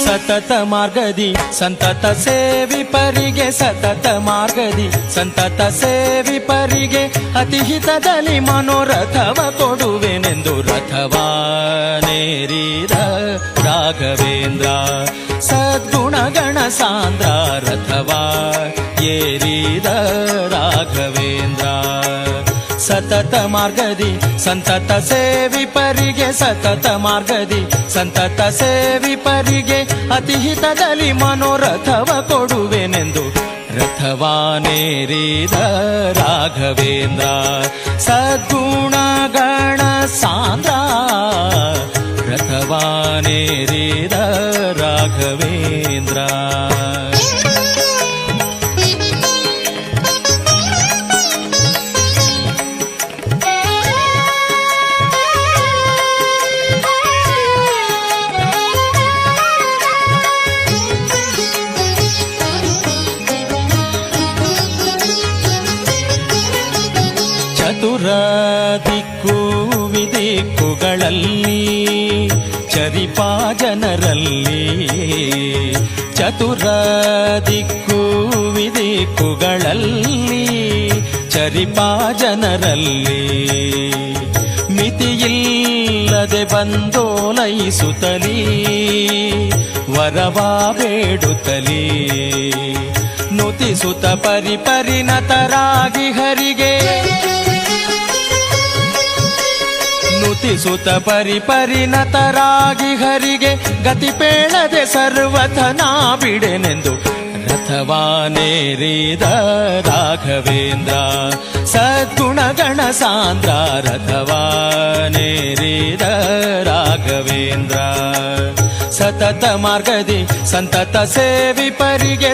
ಸತತ ಮಾರ್ಗದಿ ಸಂತತ ಸೇವಿಪರಿಗೆ ಸತತ ಮಾರ್ಗದಿ ಸಂತತ ಸೇವಿಪರಿಗೆ ಅತಿಹಿತದಲ್ಲಿ ಮನೋರಥವ ಕೊಡುವೆನೆಂದು ರಥವಾನೇರಿದ ರಾಘವೇಂದ್ರ ಸದ್ಗುಣಗಣ ಸಾಂದ್ರ ರಥವಾ ಏರಿದ ರಾಘವೇಂದ್ರ ಸತತ ಮಾರ್ಗದಿ ಸಂತತ ಸೇವಿಪರಿಗೆ ಸತತ ಮಾರ್ಗದಿ ಸಂತತ ಸೇವಿಪರಿಗೆ ಅತಿಹಿತದಲ್ಲಿ ಮನೋರಥವ ಕೊಡುವೆನೆಂದು ರಥವಾನೇರಿದ ರಾಘವೇಂದ್ರ ಸದ್ಗುಣಗಣ ಸಾಂದ್ರ ರಥವಾನೇರಿದ ರಾಘವೇಂದ್ರ. ಚತುರ ದಿಕ್ಕು ವಿದಿಕ್ಕುಗಳಲ್ಲಿ ಚರಿಪಾ ಜನರಲ್ಲಿ ಚತುರ ದಿಕ್ಕು ವಿದಿಕ್ಕುಗಳಲ್ಲಿ ಚರಿಪಾ ಜನರಲ್ಲಿ ಮಿತಿಯಿಲ್ಲದೆ ಬಂದೋಲೈಸುತ್ತಲೀ ವರವಾ ಬೇಡುತ್ತಲೀ ನುತಿಸುತ್ತ ಪರಿಪರಿಣತರಾಗಿ ಹರಿಗೆ ನುತಿಸುತ್ತ ಪರಿಪರಿಣತರಾಗಿ ಹರಿಗೆ ಗತಿ ಪೇಳದೆ ಸರ್ವಥನಾ ಬಿಡೆನೆಂದು ರಥವಾನೇರಿದ ರಾಘವೇಂದ್ರ ಸದ್ಗುಣಗಣ ಸಾಂದ್ರ ರಥವಾನೇರಿದ ರಾಘವೇಂದ್ರ ಸತತ ಮಾರ್ಗದಿ ಸಂತತ ಸೇವಿಪರಿಗೆ